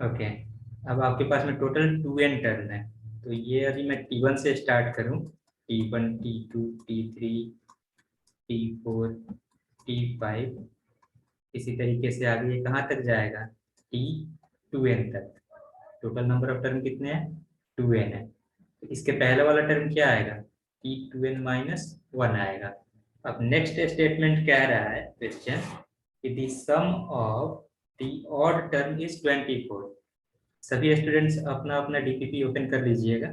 Okay, अब आपके पास में टोटल 2n टर्म है। तो ये अभी मैं T1 से स्टार्ट करूं, T1 T2 T3 T4 T5, इसी तरीके से आगे ये कहाँ तक जाएगा, T2n तक। टोटल नंबर ऑफ टर्म कितने हैं, 2n है। तो इसके पहले वाला टर्म क्या आएगा, T2n माइनस 1 आएगा। अब नेक्स्ट स्टेटमेंट कह रहा है क्वेश्चन कि the sum of the odd term is 24। सभी स्टूडेंट्स अपना अपना डीपीपी ओपन कर लीजिएगा।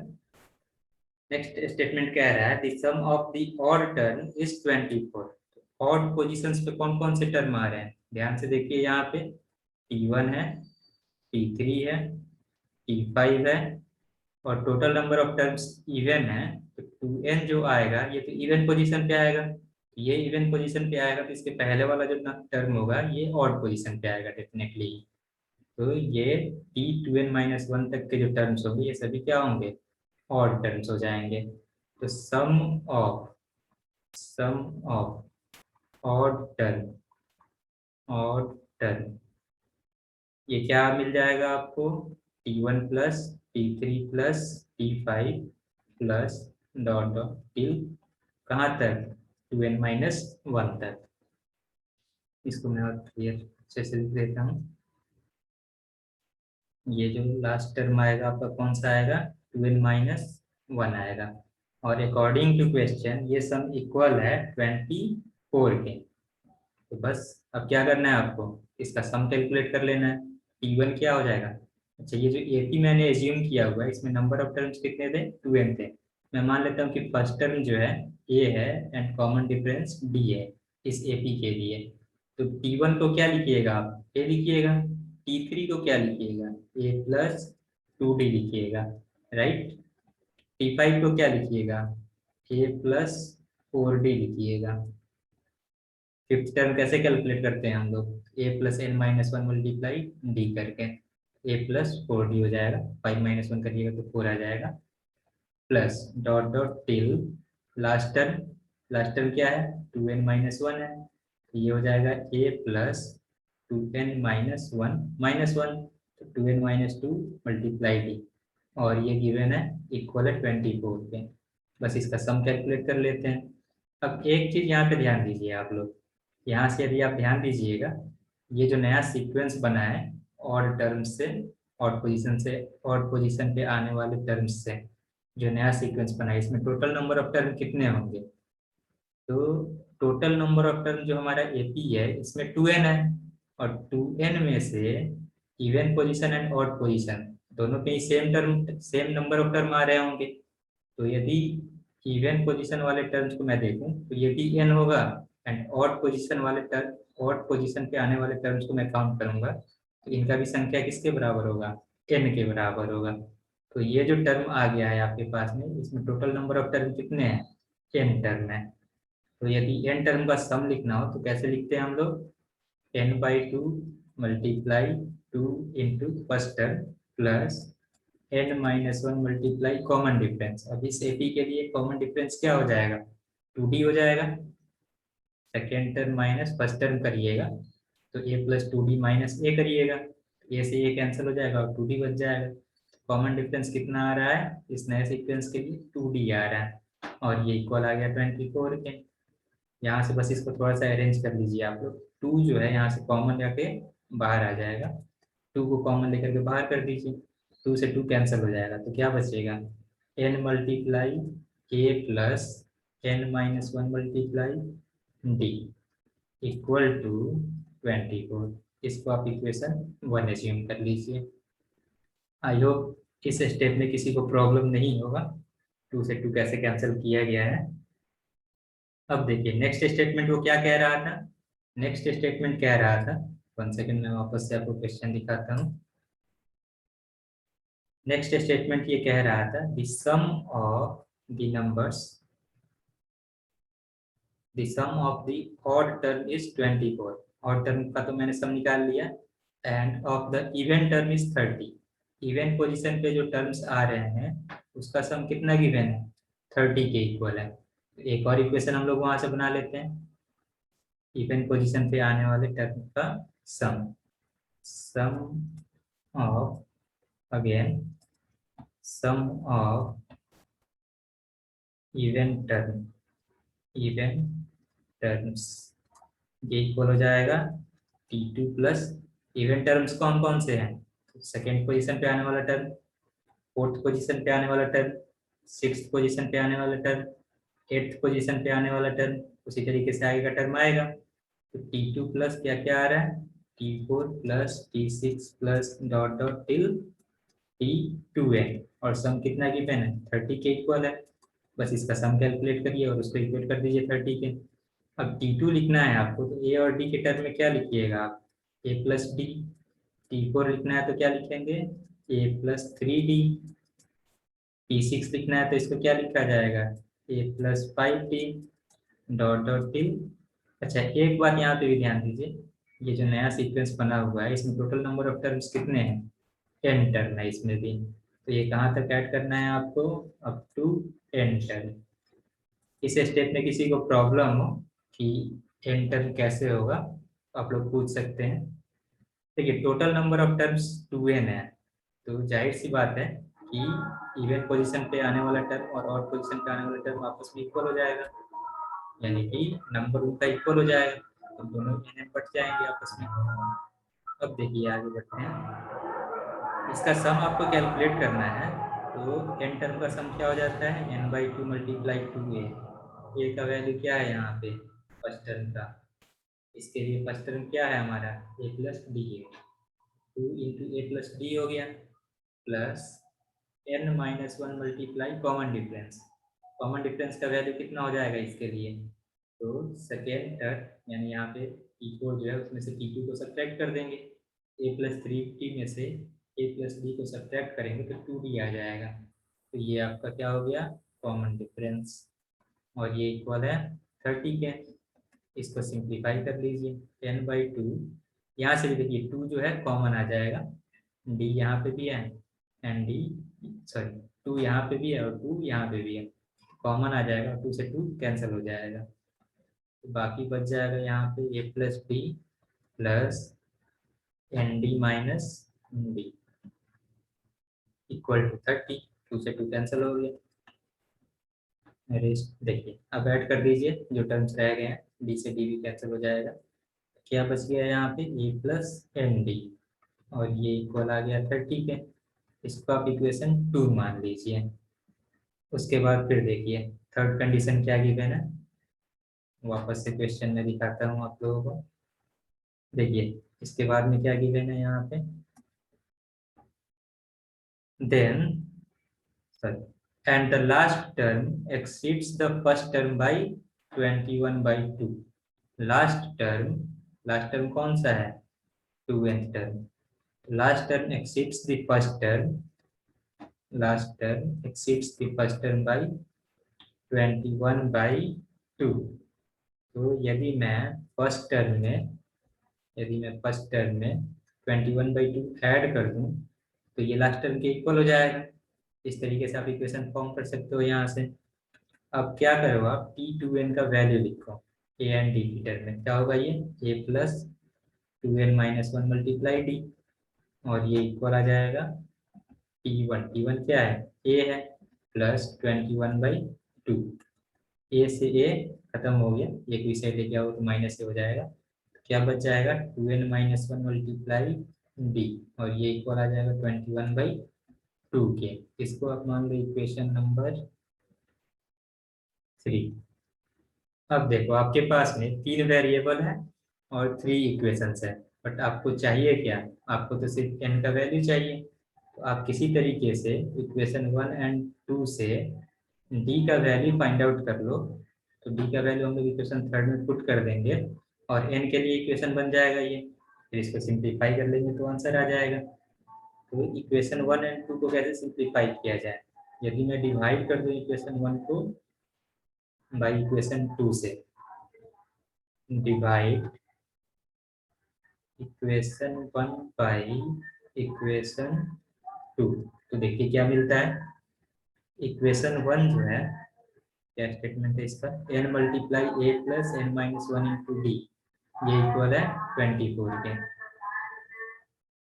नेक्स्ट स्टेटमेंट कह रहा है the sum of the odd term is 24। Odd positions पे कौन कौन से टर्म आ रहे हैं, ध्यान से देखिए। यहाँ पे T1 है, T3 है, T5 है, और total number of terms even है। तो 2n जो आएगा ये तो इवन पोजीशन पे आएगा, ये इवन पोजीशन पे आएगा, तो इसके पहले वाला जो टर्म होगा ये ऑड पोजीशन पे आएगा डेफिनेटली। तो ये T2n माइनस 1 तक के जो टर्म्स होंगे ये सभी क्या होंगे, ऑड टर्म्स हो जाएंगे। तो sum of odd term, odd term, ये क्या मिल जाएगा आपको, T1 plus T3 plus T5 plus dot dot till कहाँ तक, 2n माइनस 1 तक। इसको मैं और क्लियर अच्छे से लिख देता हूँ। ये जो लास्ट टर्म आएगा आपका कौन सा आएगा, 2n माइनस 1 आएगा। और अकॉर्डिंग टू क्वेश्चन ये सम इक्वल है 24 के। तो बस अब क्या करना है आपको, इसका सम कैलकुलेट कर लेना है। T1 क्या हो जाएगा, अच्छा ये जो 80 मैंने एज्यूम किया हुआ है इसमें नंबर ऑफ टर्म्स कितने थे, 2n थे। मैं मान लेता हूँ कि फर्स्ट टर्म जो है a है एंड कॉमन डिफरेंस d है इस AP के लिए। तो T1 को क्या लिखिएगा आप, a लिखिएगा। T3 को क्या लिखिएगा, a प्लस 2d लिखिएगा, राइट। T5 को क्या लिखिएगा, a प्लस 4d लिखिएगा। फिफ्थ टर्म कैसे कैलकुलेट करते हैं हम लोग, a plus n minus 1 multiply d करके, a प्लस 4d हो जाएगा, 5 माइनस 1 करिएगा तो 4 आ जाएगा, plus dot dot till last term क्या है, 2n माइनस 1 है, तो ये हो जाएगा a plus 2n minus one, तो 2n माइनस 2 मल्टीप्लाई डी, और ये गिवन है इक्वल है 24 पे। बस इसका सम कैलकुलेट कर लेते हैं। अब एक चीज यहाँ पे ध्यान दीजिए आप लोग, यहाँ से यदि आप ध्यान दीजिएगा, ये जो नया सीक्वेंस बना है ऑड टर्म से, ऑड पोजीशन पे आने वाले टर्म्स से जो नया सीक्वेंस बना है, इसमें टोटल नंबर ऑफ टर्म कितने होंगे। तो टोटल नंबर ऑफ टर्म जो हमारा एपी है इसमें 2n है, और 2n में से even position and odd position दोनों पे ही सेम नंबर ऑफ टर्म आ रहे होंगे। तो यदि इवन पोजीशन वाले टर्म्स को मैं देखूं तो ये भी n होगा, एंड ऑड पोजीशन पे आने वाले टर्म्स को मैं काउंट करूंगा तो इनका भी संख्या किसके बराबर होगा, n के बराबर होगा। तो ये जो टर्म आ गया है आपके पास में, इसमें टोटल नंबर ऑफ टर्म कितने हैं, n टर्म है। तो यदि n टर्म का सम लिखना हो तो कैसे लिखते हैं हम लोग, n/2 multiply 2 into first term plus n minus 1 multiply common difference. अब इस एपी के लिए कॉमन डिफरेंस क्या हो जाएगा, 2d हो जाएगा। Second term minus first term करिएगा तो a प्लस 2d माइनस ए करिएगा, a से a कैंसिल हो जाएगा और 2d बच जाएगा। कॉमन डिफरेंस कितना आ रहा है इस नए सीक्वेंस के लिए, 2d आ रहा है, और ये इक्वल आ गया 24 के। यहाँ से बस इसको थोड़ा सा अरेंज कर लीजिए आप लोग, 2 जो है यहाँ से कॉमन जाके बाहर आ जाएगा, 2 को कॉमन लेकर के बाहर कर दीजिए, 2 से 2 कैंसिल हो जाएगा, तो क्या बचेगा, n multiply a plus n minus 1 multiply d equal to 24। इसको आप इक्वेशन 1 एज्यूम कर लीजिए। आई होप इस स्टेप में किसी को प्रॉब्लम नहीं होगा, 2 से 2 कैसे कैंसिल किया गया है। अब देखिए नेक्स्ट स्टेटमेंट वो क्या कह रहा था, नेक्स्ट स्टेटमेंट कह रहा था, 1 सेकेंड में वापस से आपको क्वेश्चन दिखाता हूँ। नेक्स्ट स्टेटमेंट ये कह रहा था the sum of the numbers, the sum of the odd term is 24। Odd term का तो मैंने सम निकाल लिया, and of the even term is 30। Even position पे जो टर्म्स आ रहे हैं उसका सम कितना गिवन है, 30 के इक्वल है। तो एक और इक्वेशन हम लोग वहां से बना लेते हैं, इवन पोजीशन पे आने वाले टर्म का sum, sum of again sum of even terms ये इक्वल हो जाएगा T2 प्लस इवन टर्म्स कौन कौन से हैं? सेकेंड पोजीशन पे आने वाला टर्म, फोर्थ पोजीशन पे आने वाला टर्म, सिक्स्थ पोजीशन पे आने वाला टर्म, एट्थ पोजीशन पे आने वाला टर्म, उसी तरीके से आगे का टर्म आएगा। तो T2 प्लस क्या क्या आ रहा है, T4 plus T6 plus dot dot till T2n और सम कितना गिवन है 30 के इक्वल है। बस इसका सम कैलकुलेट करिए और उसको इक्वेट कर दीजिए 30 के। अब T2 लिखना है आपको तो ए और डी के टर्म में क्या लिखिएगा आप, a प्लस डी। T4 लिखना है तो क्या लिखेंगे, a प्लस 3d। T6 लिखना है तो इसको क्या लिखा जाएगा, a plus 5d dot dot till. अच्छा एक बात यहाँ पे भी ध्यान दीजिए, ये जो नया सीक्वेंस बना हुआ है इसमें टोटल नंबर ऑफ टर्म्स कितने हैं, 10 टर्म है इसमें भी। तो ये कहाँ तक ऐड करना है आपको, अप टू 10 टर्म। इस स्टेप में किसी को प्रॉब्लम हो कि एंटर कैसे होगा तो आप लोग पूछ सकते हैं। देखिए total number of terms 2n है, तो जाहिर सी बात है कि इवन पोजीशन पे आने वाला टर्म और ऑड पोजीशन पे आने वाला टर्म आपस में इक्वल हो जाएगा, यानी कि नंबर उनका इक्वल हो जाएगा तो दोनों n बढ़ जाएंगे आपस में। अब देखिए आगे बढ़ते हैं, इसका सम आपको कैलकुलेट करना है। तो n टर्म का सम क्या हो जाता है, n/2 मल्टीप्लाई 2a। ए का वैल्यू क्या है यहाँ पे फर्स्ट टर्म का, इसके लिए फर्स्ट टर्म क्या है हमारा a प्लस डी है, 2 इंटू ए प्लस डी हो गया plus n-1 multiply common difference का वैल्यू कितना हो जाएगा इसके लिए, तो सेकेंड टर्म यानी यहाँ पे T4 जो है उसमें से T2 को सब्ट्रैक्ट कर देंगे, a प्लस 3d में से a प्लस डी को सब्ट्रैक्ट करेंगे तो 2d आ जाएगा। तो ये आपका क्या हो गया कॉमन डिफरेंस और ये इक्वल है 30 के। इसको सिंप्लीफाई कर लीजिए n/2, यहाँ से भी देखिए 2 जो है कॉमन आ जाएगा, d यहाँ पे भी है एंड डी सॉरी 2 यहाँ पे भी है और 2 यहाँ पे भी है, कॉमन आ जाएगा, 2 से 2 कैंसिल हो जाएगा। तो बाकी बच जाएगा यहाँ पे a plus d plus n d minus d equal to 30, 2 से 2 कैंसिल हो गया। रेस्ट देखिए अब ऐड कर दीजिए जो टर्म्स रह गए हैं, डी से डी भी कैंसिल हो जाएगा। क्या बच गया यहाँ पे ए प्लस एन डी और ये इक्वल आ गया 30 के। इसको आप इक्वेशन 2 मान लीजिए। उसके बाद फिर देखिए थर्ड कंडीशन क्या गिवन है, वापस से क्वेश्चन में दिखाता हूँ आप लोगों को। देखिए इसके बाद में क्या गिवन है यहाँ पे, then sorry and the last term exceeds the first term by 21/2। Last term कौन सा है, 2nth term. Last term exceeds the first term, last term exceeds the first term by 21/2। तो यदि मैं फर्स्ट टर्म में 21/2 ऐड कर दूं तो ये लास्ट टर्म के इक्वल हो जाएगा। इस तरीके से आप इक्वेशन फॉर्म कर सकते हो यहाँ से। अब क्या करो आप T2n का वैल्यू लिखो, ए एंड डी की टर्म में क्या होगा, ये a plus 2n-1 multiply D और ये इक्वल आ जाएगा T1 क्या है a है प्लस 21/2। ए से ए खत्म हो गया, ये कोई साइड लेके आओ तो माइनस ए हो जाएगा, तो क्या बच जाएगा 2n-1 मल्टीप्लाई डी और ये इक्वल आ जाएगा 21/2 के। इसको आप मान लो इक्वेशन नंबर 3। अब देखो आपके पास में 3 वेरिएबल है और 3 इक्वेशंस है, बट आपको चाहिए क्या, आपको तो सिर्फ n का वैल्यू चाहिए। तो आप किसी तरीके से इक्वेशन 1 एंड 2 से d का वैल्यू फाइंड आउट कर लो। तो d का वैल्यू हम लोग इक्वेशन थर्ड में पुट कर देंगे और n के लिए इक्वेशन बन जाएगा ये, फिर इसको सिंप्लीफाई कर लेंगे तो आंसर आ जाएगा। तो इक्वेशन 1 एंड 2 को कैसे सिंप्लीफाई किया जाए, यदि मैं डिवाइड कर दूं इक्वेशन 1 को बाई इक्वेशन 2 से, डिवाइड इक्वेशन 1 बाई इक्वेशन 2, तो देखिए क्या मिलता है। इक्वेशन 1 जो है क्या स्टेटमेंट है इसका, n multiply a plus n-1 into D, ये इक्वल है 24 के।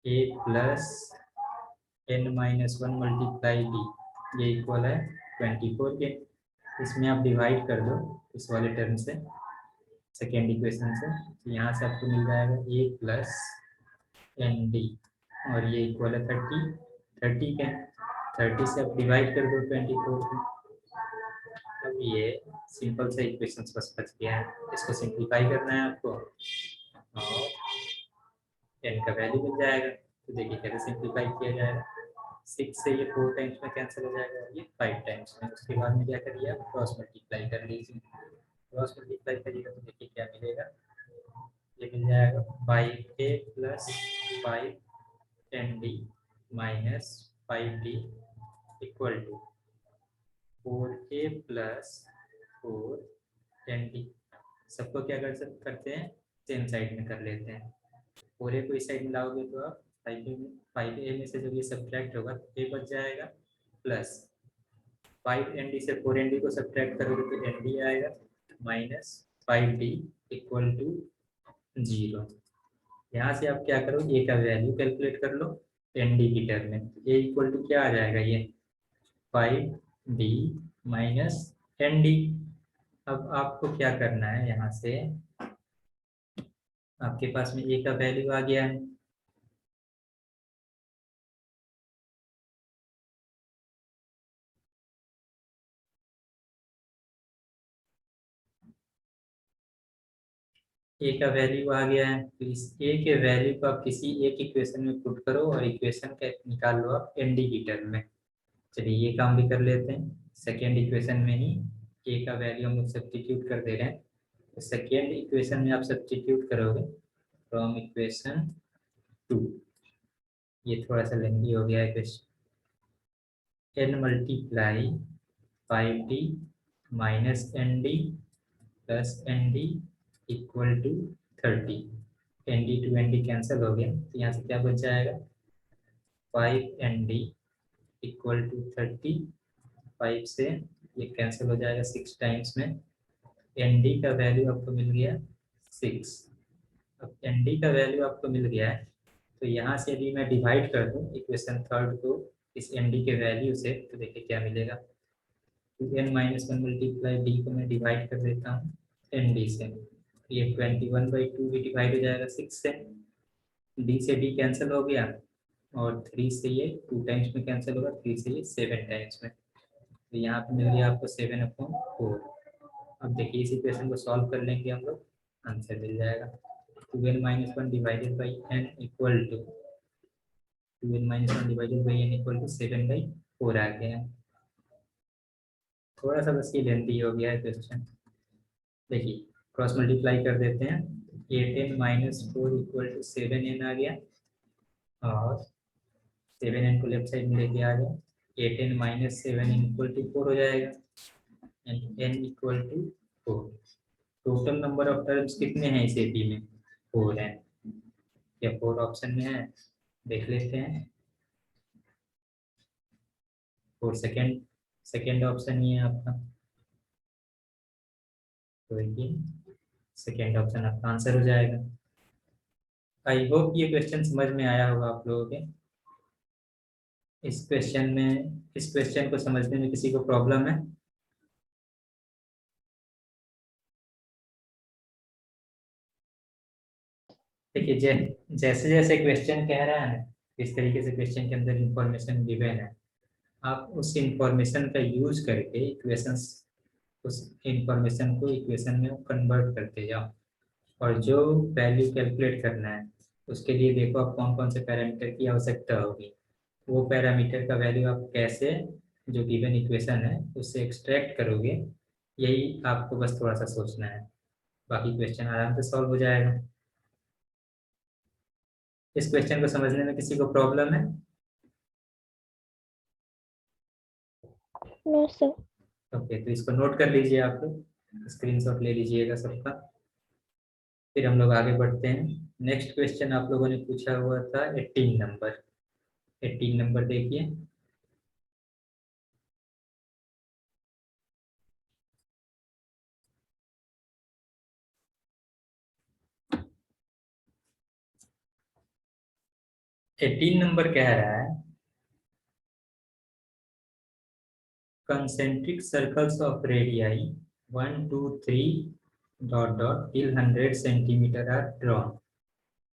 A plus n minus one multiply b, ये इक्वल है 24 के। इसमें आप डिवाइड कर दो इस वाले टर्म से, सेकेंड इक्वेशन से, तो यहाँ से आपको मिल जाएगा a प्लस एन डी, और ये इक्वल है 30 के। 30 से आप डिवाइड कर दो 24 को। अब ये सिंपल से इक्वेशन बस बच गया है, इसको सिंप्लीफाई करना है आपको और n का वैल्यू मिल जाएगा। तो देखिए कैसे सिंप्लीफाई किया जाएगा। 6 से ये 4 टाइम्स में कैंसिल हो जाएगा, ये 5 टाइम्स में। उसके बाद में क्या करिए आप क्रॉस मल्टीप्लाई कर लीजिए। क्रॉस मल्टीप्लाई करिएगा तो देखिए क्या मिलेगा, ये मिल जाएगा 5a plus 5 nd minus 5d equal to 4a plus 4 nd। सबको क्या करते हैं, सेम साइड में कर लेते हैं। 4a को इस साइड में लाओगे तो आप 5a में से जब ये सब्ट्रैक्ट होगा तो a बच जाएगा, प्लस 5 nd से 4 nd को सब्ट्रैक्ट करोगे तो nd आएगा, माइनस 5d इक्वल टू 0। यहाँ से आप क्या करो, a का वैल्यू कैलकुलेट कर लो nd की टर्म में। a इक्वल टू क्या आ जाएगा, ये 5d माइनस nd। अब आपको क्या करना है, यहाँ से आपके पास में a का वैल्यू आ गया है, ए का वैल्यू आ गया है, तो इस ए के वैल्यू को आप किसी एक इक्वेशन में पुट करो और इक्वेशन का निकाल लो आप एनडी की टर्म में। चलिए ये काम भी कर लेते हैं। सेकेंड इक्वेशन में ही ए का वैल्यू हम लोग सब्स्टिट्यूट कर दे रहे हैं। तो सेकेंड इक्वेशन में आप सब्स्टिट्यूट करोगे फ्रॉम इक्वेशन 2, ये थोड़ा सा लेंथी हो गया है question. N multiply 5d minus n d plus n d equal to 30। N d to n d cancel हो गया, तो यहाँ से क्या बच जाएगा, 5 nd इक्वल टू 30। 5 से ये कैंसिल हो जाएगा 6 टाइम्स में। एन डी का वैल्यू आपको मिल गया 6। अब एन डी का वैल्यू आपको मिल गया है, तो यहाँ से यदि मैं डिवाइड कर दूँ इक्वेशन थर्ड को इस एन डी के वैल्यू से, तो देखिए क्या मिलेगा। Two n minus one multiply d को मैं डिवाइड कर देता हूँ एन डी से, ये 21/2 भी डिवाइड हो जाएगा 6 से। डी से डी कैंसिल हो गया, और 3 से ये 2 टाइम्स में कैंसिल होगा, 3 से ये 7 टाइम्स में, तो यहाँ पे मिल गया आपको 7/4। अब देखिए इस इक्वेशन को सॉल्व कर लेंगे हम लोग, आंसर मिल जाएगा। 2n minus one divided by n equal to 2n minus one divided by n equal to 7/4 आ गया है। थोड़ा सा बस ये लेंथी हो गया है क्वेश्चन। देखिए क्रॉस मल्टीप्लाई कर देते हैं, 8n minus 4 equal to 7n आ गया, और 7n को लेफ्ट साइड में लेके आ जाए, 8n minus 7n equal to 4 हो जाएगा, and n equal to 4। Total number of terms कितने हैं इस एपी में, 4 है। क्या 4 ऑप्शन में है, देख लेते हैं। 4 सेकेंड सेकेंड ऑप्शन ही है आपका, तो ये सेकेंड ऑप्शन आपका आंसर हो जाएगा। आई होप ये क्वेश्चन समझ में आया होगा आप लोगों के। इस क्वेश्चन को समझने में किसी को प्रॉब्लम है? देखिए जैसे जैसे क्वेश्चन कह रहा है ना, इस तरीके से क्वेश्चन के अंदर इंफॉर्मेशन गिवन है, आप उस इंफॉर्मेशन का यूज करके इक्वेशंस, उस इंफॉर्मेशन को इक्वेशन में कन्वर्ट करते जाओ, और जो वैल्यू कैलकुलेट करना है उसके लिए देखो आप कौन कौन से पैरामीटर की आवश्यकता होगी। वो पैरामीटर का वैल्यू आप कैसे जो गिवन इक्वेशन है उससे एक्सट्रैक्ट करोगे, यही आपको बस थोड़ा सा सोचना है, बाकी क्वेश्चन आराम से सॉल्व हो जाएगा। इस क्वेश्चन को समझने में किसी को प्रॉब्लम है? No sir. ओके, तो इसको नोट कर लीजिए, आप लोग स्क्रीनशॉट ले लीजिएगा सबका। फिर हम लोग आगे बढ़ते हैं। नेक्स्ट क्वेश्चन आप लोगों ने पूछा हुआ था 18 नंबर। 18 नंबर देखिए। 18 नंबर कह रहा है concentric circles of radii 1 2 3 dot dot till 100 centimeter are drawn.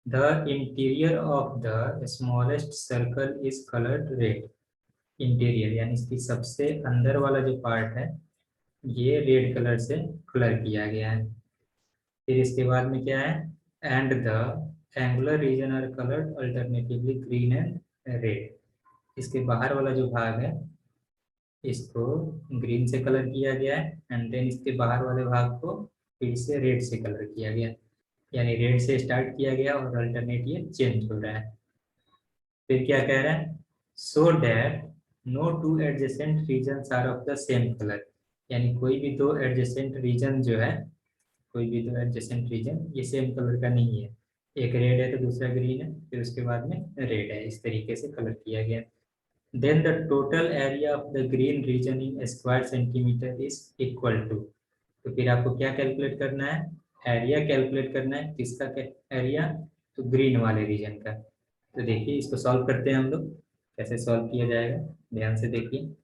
The interior of the smallest circle is colored red. Interior यानी इसकी सबसे अंदर वाला जो पार्ट है ये रेड कलर से कलर किया गया है। फिर इसके बाद में क्या है, and the angular region are coloured alternatively green and red. इसके बाहर वाला जो भाग है इसको ग्रीन से कलर किया गया है एंड देन इसके बाहर वाले भाग को फिर से रेड से कलर किया गया, यानी रेड से स्टार्ट किया गया और अल्टरनेट ये चेंज हो रहा है। फिर क्या कह रहा है, so that no two adjacent regions are of the same colour, यानी कोई भी दो एडजेसेंट रीजन जो है, कोई भी दो एडजेसेंट रीजन ये सेम कलर का नहीं है, एक रेड है तो दूसरा ग्रीन है, फिर उसके बाद में रेड है, इस तरीके से कलर किया गया। Then the total area of the green region in square centimeter is equal to, तो फिर आपको क्या कैलकुलेट करना है, एरिया कैलकुलेट करना है। किसका एरिया, तो ग्रीन वाले रीजन का। तो देखिए इसको सॉल्व करते हैं हम लोग, कैसे सॉल्व किया जाएगा ध्यान से देखिए।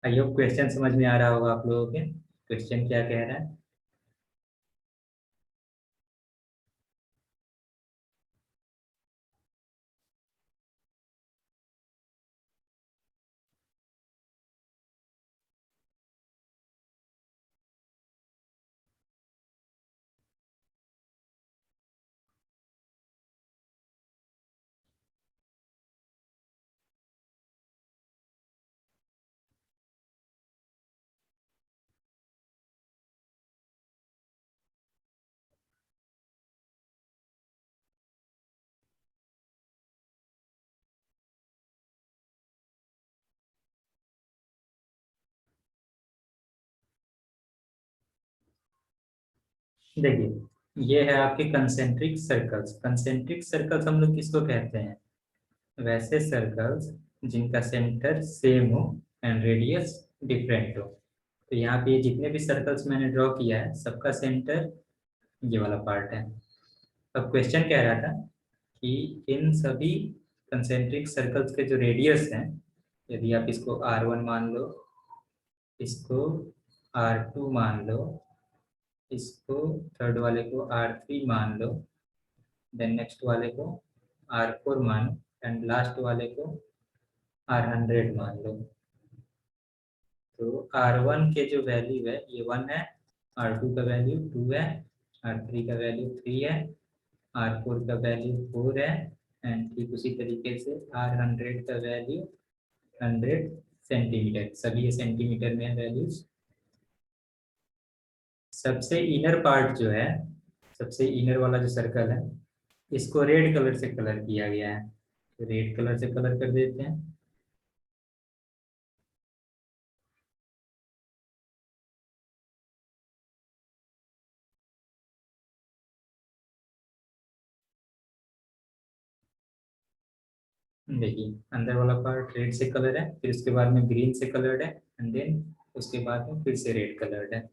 आई होप क्वेश्चन समझ में आ रहा होगा आप लोगों के, क्वेश्चन क्या कह रहा है। देखिए ये है आपके कंसेंट्रिक सर्कल्स। कंसेंट्रिक सर्कल्स हम लोग किसको कहते हैं, वैसे सर्कल्स जिनका सेंटर सेम हो एंड रेडियस डिफरेंट हो। तो यहाँ पे जितने भी सर्कल्स मैंने ड्रॉ किया है सबका सेंटर ये वाला पार्ट है। अब क्वेश्चन कह रहा था कि इन सभी कंसेंट्रिक सर्कल्स के जो रेडियस हैं, यदि आप इसको R1 मान लो, इसको R2 मान लो, इसको थर्ड वाले को R3 मान लो, देन नेक्स्ट वाले को R4 मानो एंड लास्ट वाले को R100 मान लो। तो R1 के जो वैल्यू है ये 1 है, R2 का वैल्यू 2 है, R3 का वैल्यू 3 है, R4 का वैल्यू 4 है एंड ठीक उसी तरीके से R100 का वैल्यू 100 सेंटीमीटर, सभी ये सेंटीमीटर में है वैल्यूज। सबसे इनर पार्ट जो है, सबसे इनर वाला जो सर्कल है इसको रेड कलर से कलर किया गया है, तो रेड कलर से कलर कर देते हैं। देखिए अंदर वाला पार्ट रेड से कलर है, फिर उसके बाद में ग्रीन से कलर्ड है एंड देन उसके बाद में फिर से रेड कलर्ड है।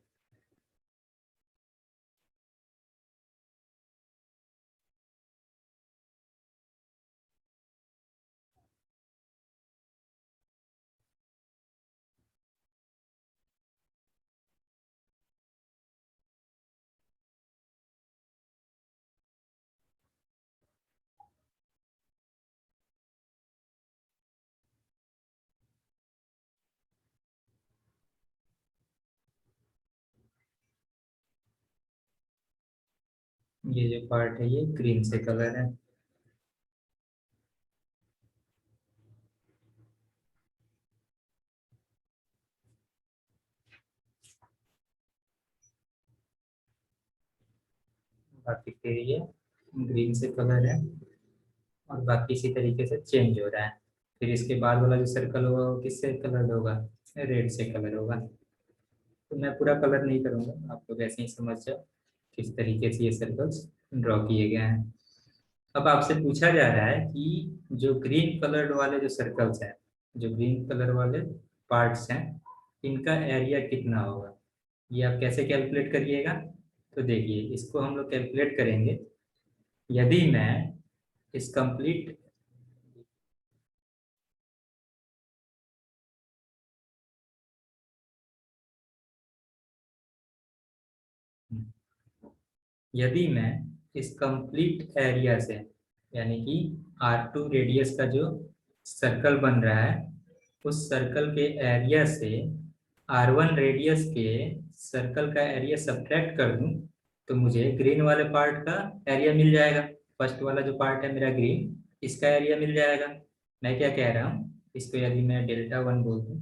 ये जो पार्ट है ये ग्रीन से कलर है। बाकी फिर ये ग्रीन से कलर है और बाकी इसी तरीके से चेंज हो रहा है। फिर इसके बाद वाला जो सर्कल होगा वो किससे कलर होगा, रेड से कलर होगा। तो मैं पूरा कलर नहीं करूँगा, आप लोग ऐसे ही समझ जाओ किस तरीके से ये सर्कल्स ड्रॉ किए गए हैं। अब आपसे पूछा जा रहा है कि जो ग्रीन कलर्ड वाले जो सर्कल्स हैं, जो ग्रीन कलर वाले पार्ट्स हैं, इनका एरिया कितना होगा, ये आप कैसे कैलकुलेट करिएगा। तो देखिए इसको हम लोग कैलकुलेट करेंगे। यदि मैं इज कंप्लीट यदि मैं इस कंप्लीट एरिया से, यानी कि R2 रेडियस का जो सर्कल बन रहा है, उस सर्कल के एरिया से R1 रेडियस के सर्कल का एरिया सब्ट्रैक्ट कर दूं, तो मुझे ग्रीन वाले पार्ट का एरिया मिल जाएगा। फर्स्ट वाला जो पार्ट है मेरा ग्रीन, इसका एरिया मिल जाएगा। मैं क्या कह रहा हूँ, इसको यदि मैं डेल्टा वन बोल दूँ,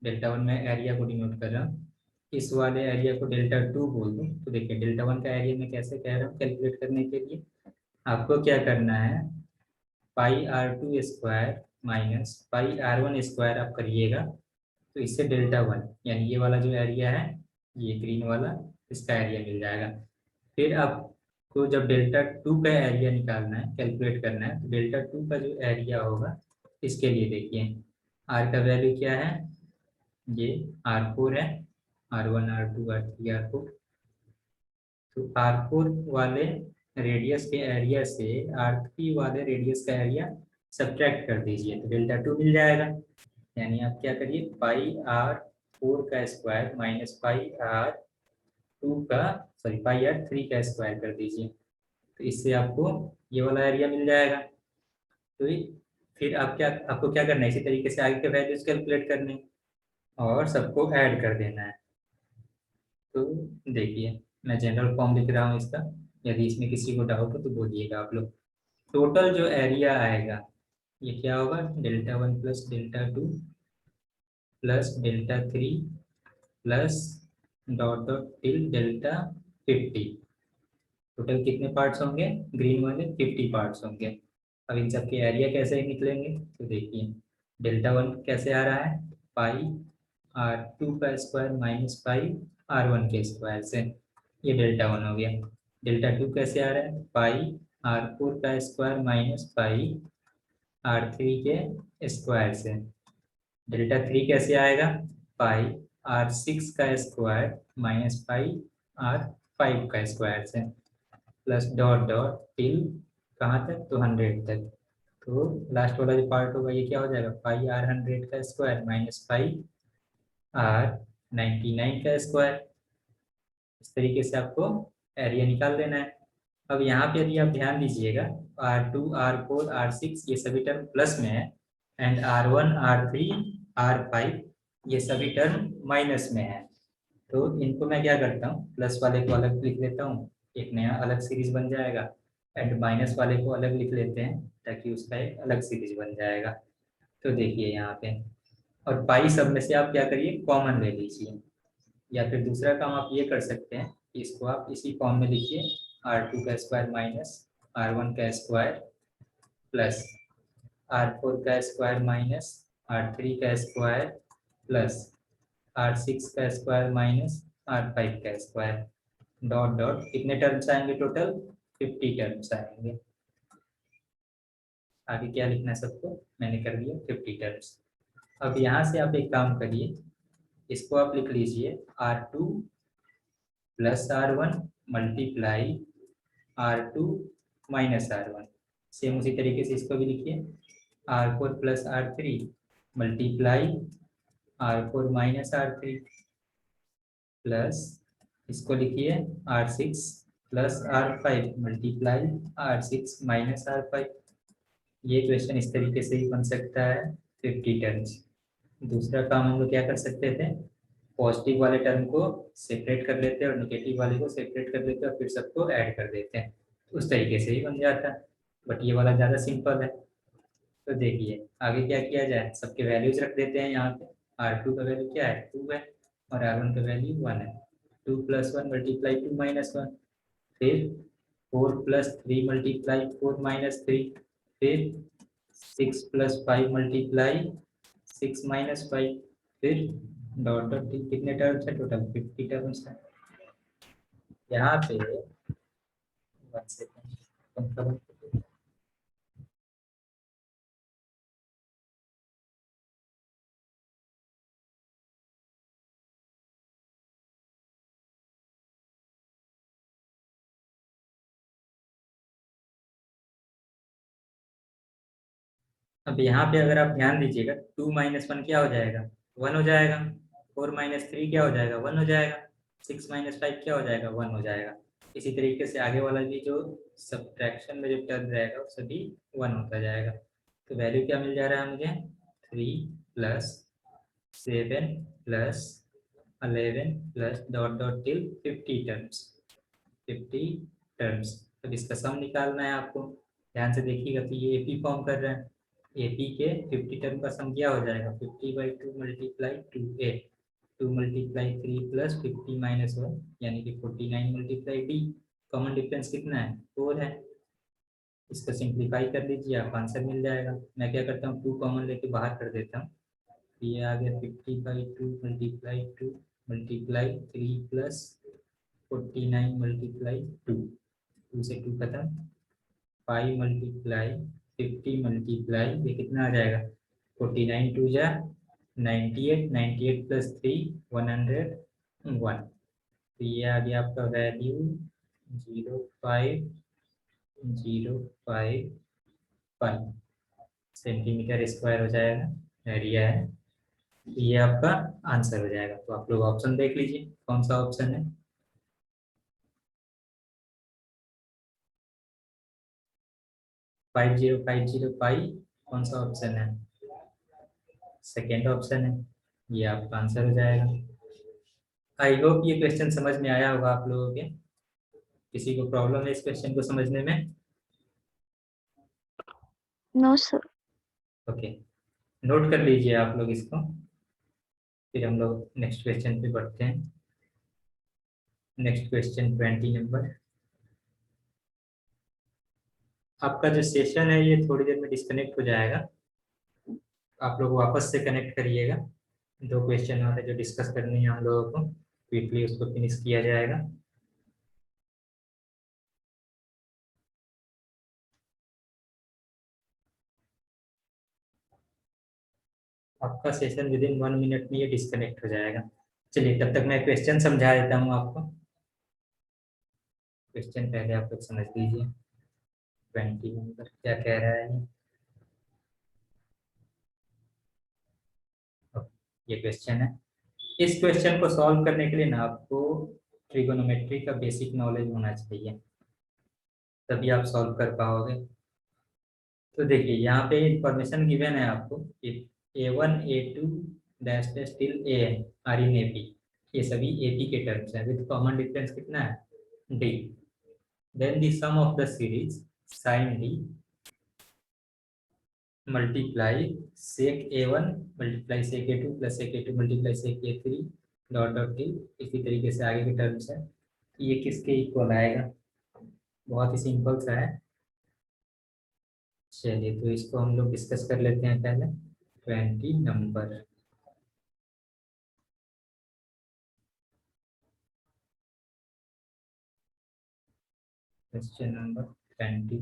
डेल्टा वन में एरिया को डिनोट कर रहा हूँ, इस वाले एरिया को डेल्टा टू बोल दूँ, तो देखिए डेल्टा वन का एरिया मैं कैसे कह रहा हूँ कैलकुलेट करने के लिए, आपको क्या करना है, पाई R2 square minus pi R1 square आप करिएगा, तो इससे डेल्टा वन यानी ये वाला जो एरिया है, ये ग्रीन वाला, इसका एरिया मिल जाएगा। फिर आपको जब डेल्टा टू का एरिया निकालना है, कैलकुलेट करना है, तो डेल्टा टू का जो एरिया होगा, इसके लिए देखिए आर का वैल्यू क्या है, ये R4 है, R1 R2 R3 R4, तो R4 वाले रेडियस के एरिया से R3 वाले रेडियस का एरिया सब्ट्रैक्ट कर दीजिए, तो डेल्टा टू मिल जाएगा। यानी आप क्या करिए, पाई R4 का स्क्वायर माइनस पाई R2 का, सॉरी पाई R3 का स्क्वायर कर दीजिए, तो इससे आपको ये वाला एरिया मिल जाएगा। तो फिर आपको क्या करना है, इसी तरीके से आगे के वैल्यूज कैलकुलेट करने हैं और सबको ऐड कर देना है। तो देखिए मैं जनरल फॉर्म लिख रहा हूँ इसका, यदि इसमें किसी को डाउट हो तो बोलिएगा आप लोग। टोटल जो एरिया आएगा, ये क्या होगा, delta one plus delta two plus delta three plus dot dot till delta 50। Total कितने पार्ट्स होंगे, ग्रीन वाले 50 पार्ट्स होंगे। अब इन सब के एरिया कैसे निकलेंगे, तो देखिए डेल्टा वन कैसे आ रहा है, पाई R2 का स्क्वायर माइनस पाई R1 के स्क्वायर से, ये डेल्टा वन हो गया। डेल्टा टू कैसे आ रहा है, पाई R4 का स्क्वायर माइनस पाई R3 के स्क्वायर से। डेल्टा थ्री कैसे आएगा, पाई R6 का स्क्वायर माइनस पाई R5 का स्क्वायर से, प्लस डॉट डॉट टिल कहाँ तक, तो 100 तक। तो लास्ट वाला जो पार्ट होगा ये क्या हो जाएगा, पाई R100 का स्क्वायर माइनस पाई R99 का स्क्वायर। इस तरीके से आपको एरिया निकाल देना है। अब यहाँ पे यदि आप ध्यान दीजिएगा, R2 R4 R6 ये सभी टर्म प्लस में है, एंड R1 R3 R5 ये सभी टर्म माइनस में है। तो इनको मैं क्या करता हूँ, प्लस वाले को अलग लिख लेता हूँ, एक नया अलग सीरीज बन जाएगा, एंड माइनस वाले को अलग लिख लेते हैं ताकि उसका एक अलग सीरीज बन जाएगा। तो देखिए यहाँ पे, और पाई सब में से आप क्या करिए, कॉमन ले लीजिए, या फिर दूसरा काम आप ये कर सकते हैं, इसको आप इसी फॉर्म में लिखिए, R2 का स्क्वायर माइनस R1 का स्क्वायर प्लस R4 का स्क्वायर माइनस R3 का स्क्वायर प्लस R6 का स्क्वायर माइनस R5 का स्क्वायर, डॉट डॉट कितने टर्म्स आएंगे, टोटल 50 टर्म्स आएंगे। आगे क्या लिखना है सबको, मैंने कर दिया 50 टर्म्स। अब यहाँ से आप एक काम करिए, इसको आप लिख लीजिए R2 plus R1 multiply R2 minus R1। Same उसी तरीके से इसको भी लिखिए, R4 plus R3 multiply R4 minus R3 plus, इसको लिखिए R6 plus R5 multiply R6 minus R5। ये क्वेश्चन इस तरीके से ही बन सकता है 50 टर्म्स। दूसरा काम हम लोग क्या कर सकते थे, पॉजिटिव वाले टर्म को सेपरेट कर लेते हैं और निगेटिव वाले को सेपरेट कर लेते हैं और फिर सबको ऐड कर देते हैं, उस तरीके से ही बन जाता है। बट ये वाला ज़्यादा सिंपल है। तो देखिए आगे क्या किया जाए, सबके वैल्यूज रख देते हैं यहाँ पे। R2 का वैल्यू क्या है, 2 है, और R1 का वैल्यू 1 है। 2 plus one multiply 2 minus one, फिर 4 plus three multiply 4 minus three, फिर 6 प्लस 5 मल्टीप्लाई 6 माइनस 5, फिर डॉट डॉट कितने टर्म्स है, टोटल 50 टर्म्स है। यहाँ पे 1 सेकेंड, अब यहाँ पे अगर आप ध्यान दीजिएगा 2 माइनस 1 क्या हो जाएगा, 1 हो जाएगा। 4 माइनस 3 क्या हो जाएगा, 1 हो जाएगा। 6 माइनस 5 क्या हो जाएगा, 1 हो जाएगा। इसी तरीके से आगे वाला भी जो सब्ट्रैक्शन में जो टर्म रहेगा वो सभी 1 होता जाएगा। तो वैल्यू क्या मिल जा रहा है मुझे, 3 plus 7 plus 11 plus dot dot till 50 terms, 50 terms. अब इसका सम निकालना है आपको, ध्यान से देखिएगा। तो ये एपी फॉर्म कर रहा है, एपी के 50 टर्म का सम क्या हो जाएगा, 50/2 multiply 2a, 2 multiply 3 plus 50 minus 1 यानी कि 49 मल्टीप्लाई d। कॉमन डिफरेंस कितना है, 4 है। इसको सिंप्लीफाई कर लीजिए, आप आंसर मिल जाएगा। मैं क्या करता हूँ, 2 कॉमन लेके बाहर कर देता हूँ। ये आ गया 50/2 मल्टीप्लाई 2 मल्टीप्लाई 3 प्लस 49 मल्टीप्लाई 2, 2 से 2 खत्म, 5 मल्टीप्लाई 50 मल्टीप्लाई ये कितना आ जाएगा, 49 टू जा 98, 98 प्लस 3 101। तो ये आ गया आपका वैल्यू 05051 सेंटीमीटर स्क्वायर हो जाएगा, एरिया है। तो ये आपका आंसर हो जाएगा। तो आप लोग ऑप्शन देख लीजिए कौन सा ऑप्शन है। 5050 कौन सा ऑप्शन है, सेकेंड ऑप्शन है। ये आपका आंसर हो जाएगा। आई होप ये क्वेश्चन समझ में आया होगा आप लोगों के। किसी को प्रॉब्लम है इस क्वेश्चन को समझने में? No sir. ओके, नोट कर लीजिए आप लोग इसको, फिर हम लोग नेक्स्ट क्वेश्चन पे बढ़ते हैं। Next question 20 number. आपका जो सेशन है ये थोड़ी देर में डिस्कनेक्ट हो जाएगा, आप लोग वापस से कनेक्ट करिएगा। 2 क्वेश्चन और है जो डिस्कस करनी है हम लोगों को, क्विकली उसको फिनिश किया जाएगा। आपका सेशन विद इन 1 मिनट में ये डिस्कनेक्ट हो जाएगा। चलिए तब तक मैं क्वेश्चन समझा देता हूँ आपको। क्वेश्चन पहले आप लोग समझ लीजिए। 20 नंबर क्या कह रहा है ये क्वेश्चन है। इस क्वेश्चन को सॉल्व करने के लिए ना आपको ट्रिगोनोमेट्री का बेसिक नॉलेज होना चाहिए, तभी आप सॉल्व कर पाओगे। तो देखिए यहाँ पे इंफॉर्मेशन गिवन है आपको कि A1 A2 dash dash till AN are in AP, ये सभी AP के टर्म्स हैं विद कॉमन डिफरेंस कितना है, D। Then the sum of the series sin D multiply sec A1 multiply sec A2 plus sec A2 multiply sec A3 dot dot till, इसी तरीके से आगे के टर्म्स है। ये किसके इक्वल आएगा, बहुत ही सिंपल सा है। चलिए तो इसको हम लोग डिस्कस कर लेते हैं पहले। 20 नंबर, क्वेश्चन नंबर 20।